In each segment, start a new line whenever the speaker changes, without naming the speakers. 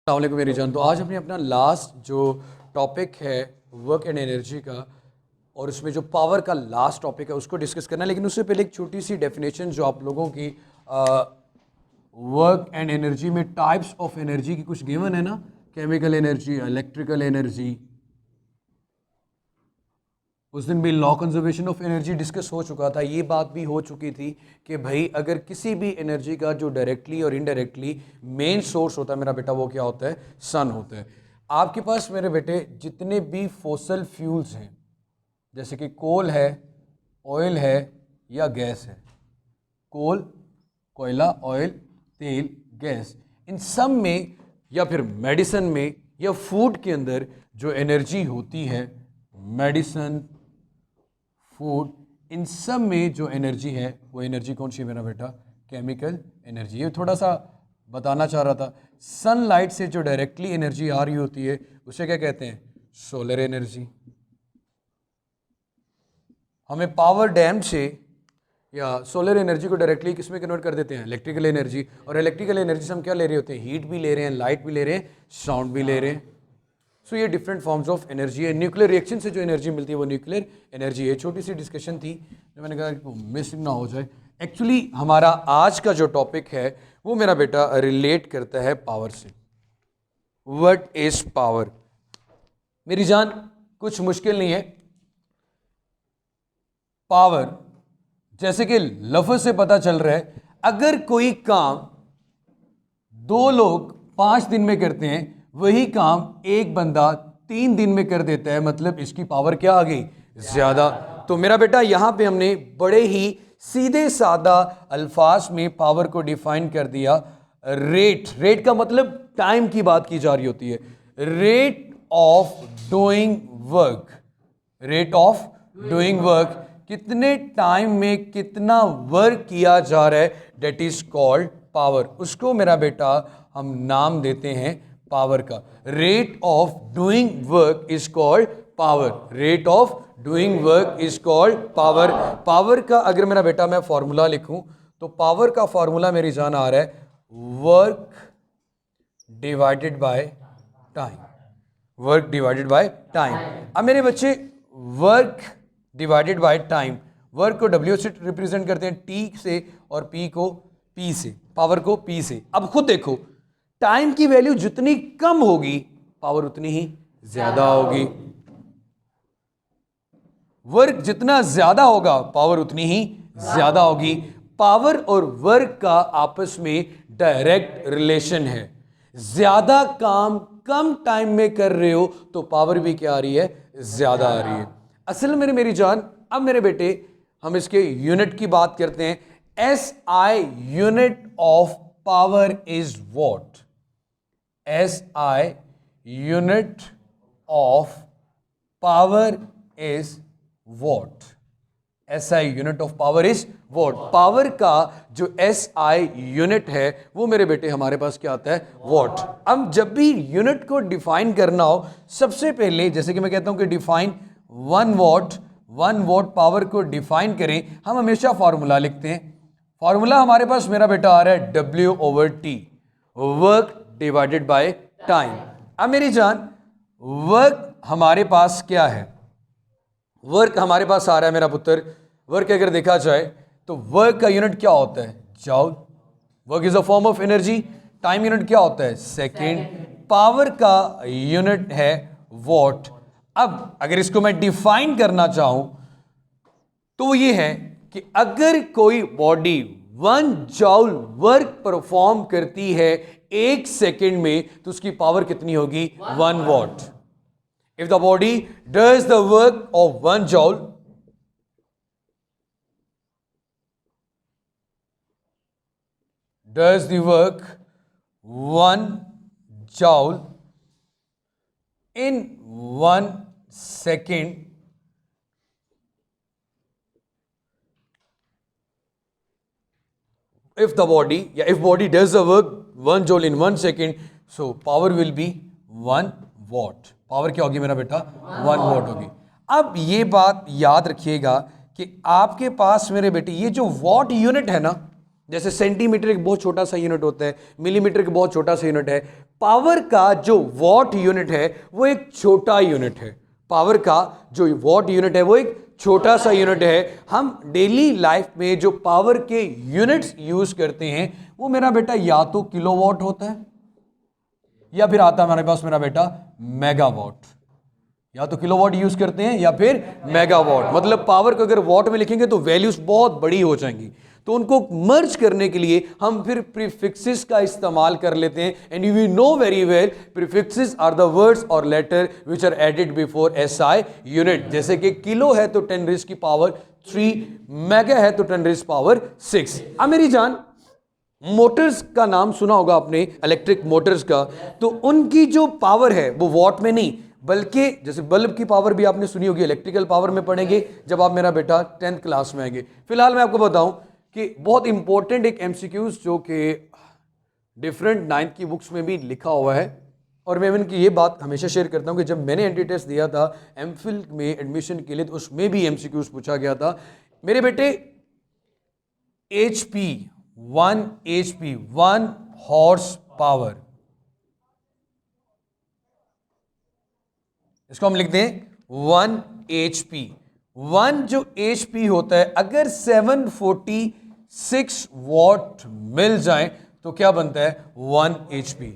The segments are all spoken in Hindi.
अस्सलाम वालेकुम मेरी जान। तो आज हमने अपना लास्ट जो टॉपिक है वर्क एंड एनर्जी का, और उसमें जो पावर का लास्ट टॉपिक है उसको डिस्कस करना है। लेकिन उससे पहले एक छोटी सी डेफिनेशन जो आप लोगों की वर्क एंड एनर्जी में टाइप्स ऑफ एनर्जी की कुछ गिवन है ना, केमिकल एनर्जी, इलेक्ट्रिकल एनर्जी। उस दिन भी law conservation of energy discuss हो चुका था। ये बात भी हो चुकी थी कि भाई अगर किसी भी एनर्जी का जो डायरेक्टली और इनडायरेक्टली मेन सोर्स होता है मेरा बेटा, वो क्या होता है? सन होता है। आपके पास मेरे बेटे जितने भी फॉसिल फ्यूल्स हैं, जैसे कि कोल है, ऑयल है या गैस है, कोल, कोयला, ऑयल, तेल, गैस, इन सब में या फिर मेडिसिन में या फूड के अंदर जो एनर्जी होती है, मेडिसिन, फूड, इन सब में जो एनर्जी है वो एनर्जी कौन सी है मेरा बेटा? Chemical energy. ये थोड़ा सा बताना चाह रहा था। सनलाइट से जो डायरेक्टली एनर्जी आ रही होती है उसे क्या कहते हैं? Solar energy. हमें पावर डैम से या सोलर एनर्जी को डायरेक्टली किस में कन्वर्ट कर देते हैं? Electrical energy. और इलेक्ट्रिकल एनर्जी से हम क्या ले रहे होते हैं? हीट भी ले रहे हैं, लाइट भी ले रहे हैं, साउंड भी ले रहे हैं। सो ये डिफरेंट फॉर्म्स ऑफ एनर्जी है। न्यूक्लियर रिएक्शन से जो एनर्जी मिलती है वो न्यूक्लियर एनर्जी है। छोटी सी डिस्कशन थी जो मैंने कहा कि मिसिंग ना हो जाए। एक्चुअली हमारा आज का जो टॉपिक है वो मेरा बेटा रिलेट करता है पावर से। What is power? मेरी जान कुछ मुश्किल नहीं है। पावर जैसे कि लफ्ज से पता चल रहा है, अगर कोई काम 2 लोग 5 दिन में करते हैं, वही काम एक बंदा 3 दिन में कर देता है, मतलब इसकी पावर क्या आ गई? ज्यादा। तो मेरा बेटा यहां पे हमने बड़े ही सीधे सादा अल्फाज में पावर को डिफाइन कर दिया। रेट का मतलब टाइम की बात की जा रही होती है। Rate of doing work, rate of doing work, कितने टाइम में कितना वर्क किया जा रहा है, डेट इज कॉल्ड पावर। उसको मेरा बेटा हम नाम देते हैं पावर का। Rate of doing work is called power. Rate of doing work is called power. Power का अगर मेरा बेटा मैं फॉर्मूला लिखूं तो पावर का फॉर्मूला मेरी जान आ रहा है work divided by time. Work divided by time. अब मेरे बच्चे work divided by time, work को W से रिप्रेजेंट करते हैं T से और P को P से, पावर को P से। अब खुद देखो, टाइम की वैल्यू जितनी कम होगी पावर उतनी ही ज्यादा होगी। वर्क जितना ज्यादा होगा पावर उतनी ही ज्यादा होगी। पावर और वर्क का आपस में डायरेक्ट रिलेशन है। ज्यादा काम कम टाइम में कर रहे हो तो पावर भी क्या आ रही है? ज्यादा आ रही है। असल में मेरी जान, अब मेरे बेटे हम इसके यूनिट की बात करते हैं। SI unit of power is what? SI unit of power is what? SI unit of power is what? Power का जो SI यूनिट है वो मेरे बेटे हमारे पास क्या आता है? वॉट। अब जब भी यूनिट को डिफाइन करना हो, सबसे पहले जैसे कि मैं कहता हूं कि डिफाइन 1 वॉट पावर को डिफाइन करें, हम हमेशा फॉर्मूला लिखते हैं। फॉर्मूला हमारे पास मेरा बेटा आ रहा है W/T, work divided by time. अब मेरी जान, वर्क हमारे पास क्या है? वर्क हमारे पास आ रहा है मेरा पुत्र, वर्क अगर देखा जाए तो वर्क का यूनिट क्या होता है? जॉल। Work is a form of energy. Time unit क्या होता है? सेकेंड। पावर का यूनिट है वॉट। अब अगर इसको मैं डिफाइन करना चाहूं तो वो ये है कि अगर कोई बॉडी 1 जॉल वर्क परफॉर्म करती है 1 सेकेंड में तो उसकी पावर कितनी होगी? 1 what. If the body does the work of 1 joule, does the work 1 joule in 1 second, if body does the work 1 joule in 1 second, so power will be 1 watt. Power क्या होगी मेरा बेटा? 1 वॉट होगी। अब ये बात याद रखिएगा कि आपके पास मेरे बेटे ये जो वॉट यूनिट है ना, जैसे सेंटीमीटर एक बहुत छोटा सा यूनिट होता है, मिलीमीटर एक बहुत छोटा सा यूनिट है, पावर का जो वॉट यूनिट है वो एक छोटा यूनिट है। पावर का जो वॉट यूनिट है वो एक छोटा सा यूनिट है। हम डेली लाइफ में जो पावर के यूनिट्स यूज करते हैं वो मेरा बेटा या तो किलोवाट होता है या फिर आता है हमारे पास मेरा बेटा मेगावाट। या तो किलोवाट यूज करते हैं या फिर मेगावाट। मतलब पावर को अगर वॉट में लिखेंगे तो वैल्यूज बहुत बड़ी हो जाएंगी, तो उनको मर्ज करने के लिए हम फिर प्रीफिक्सेस का इस्तेमाल कर लेते हैं। And you know very well prefixes are the words और letter which are added before SI unit. जैसे कि किलो है तो 10 रेज़ की पावर 3, मेगा है तो 10 रेज़ पावर 6। अब मेरी जान, मोटर्स का नाम सुना होगा आपने, इलेक्ट्रिक मोटर्स का, तो उनकी जो पावर है वो वॉट में नहीं बल्कि जैसे बल्ब की पावर भी आपने सुनी होगी, इलेक्ट्रिकल पावर में पढ़ेंगे जब आप मेरा बेटा 10th क्लास में आएंगे। फिलहाल मैं आपको बताऊं कि बहुत इंपॉर्टेंट एक एमसीक्यूज जो कि डिफरेंट 9th की बुक्स में भी लिखा हुआ है, और मैं इनकी ये बात हमेशा शेयर करता हूं कि जब मैंने एंट्री टेस्ट दिया था एमफिल में एडमिशन के लिए तो उसमें भी एमसीक्यूज पूछा गया था। मेरे बेटे HP 1 HP 1 हॉर्स पावर, इसको हम लिखते हैं 1 HP। 1 जो HP होता है अगर 746 वॉट मिल जाए तो क्या बनता है 1 HP।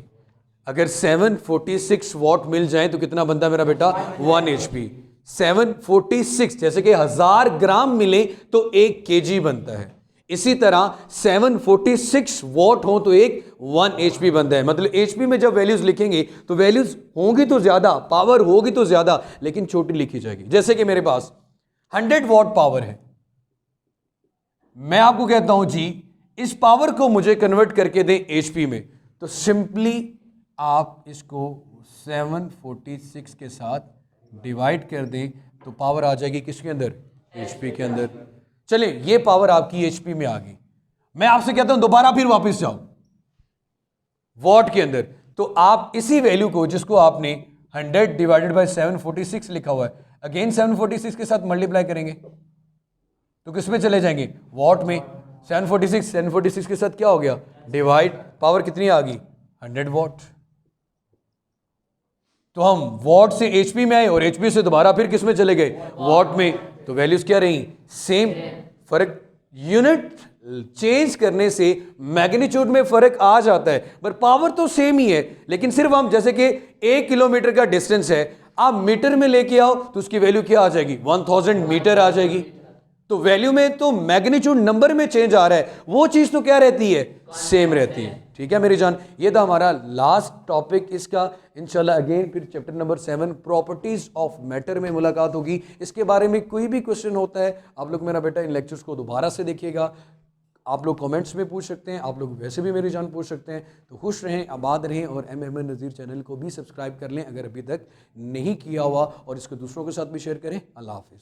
अगर 746 वॉट मिल जाए तो कितना बनता है मेरा बेटा 1 HP। 746 जैसे कि 1000 ग्राम मिले तो 1 kg बनता है। इसी तरह 746 वॉट हो तो एक 1 HP बनता है। मतलब HP में जब वैल्यूज लिखेंगे तो वैल्यूज होंगी तो ज्यादा, पावर होगी तो ज्यादा, लेकिन छोटी लिखी जाएगी। जैसे कि मेरे पास 100 वॉट पावर है, मैं आपको कहता हूं जी इस पावर को मुझे कन्वर्ट करके दें HP में, तो सिंपली आप इसको 746 के साथ डिवाइड कर दें तो पावर आ जाएगी किसके अंदर, HP के अंदर। चलिए ये पावर आपकी HP में आ गई। मैं आपसे कहता हूं दोबारा फिर वापस जाओ वॉट के अंदर, तो आप इसी वैल्यू को जिसको आपने 100 डिवाइडेड बाय 746 लिखा हुआ है, अगेन 746 के साथ मल्टीप्लाई करेंगे तो किस में चले जाएंगे, वॉट में। 746 के साथ क्या हो गया, डिवाइड, पावर कितनी आ गई 100 वॉट। तो हम वॉट से HP में आए और HP से दोबारा फिर किस में चले गए, वॉट में। तो वैल्यूज क्या रही, सेम। फर्क यूनिट चेंज करने से मैग्नीट्यूड में फर्क आ जाता है, पर पावर तो सेम ही है। लेकिन सिर्फ हम जैसे कि 1 किलोमीटर का डिस्टेंस है, आप मीटर में लेके आओ तो उसकी वैल्यू क्या आ जाएगी, 1000 मीटर आ जाएगी। तो वैल्यू में तो मैग्नीट्यूड नंबर में चेंज आ रहा है, वो चीज तो क्या रहती है, सेम रहती है। ठीक है मेरी जान, ये था हमारा लास्ट टॉपिक इसका। इंशाल्लाह अगेन फिर chapter number 7 properties of matter में मुलाकात होगी। इसके बारे में कोई भी क्वेश्चन होता है आप लोग मेरा बेटा इन लेक्चर्स को दोबारा से देखिएगा, आप लोग कमेंट्स में पूछ सकते हैं, आप लोग वैसे भी मेरी जान पूछ सकते हैं। तो खुश रहें, आबाद रहें, और MMN नज़ीर चैनल को भी सब्सक्राइब कर लें अगर अभी तक नहीं किया हुआ, और इसको दूसरों के साथ भी शेयर करें। अल्लाह हाफिज़।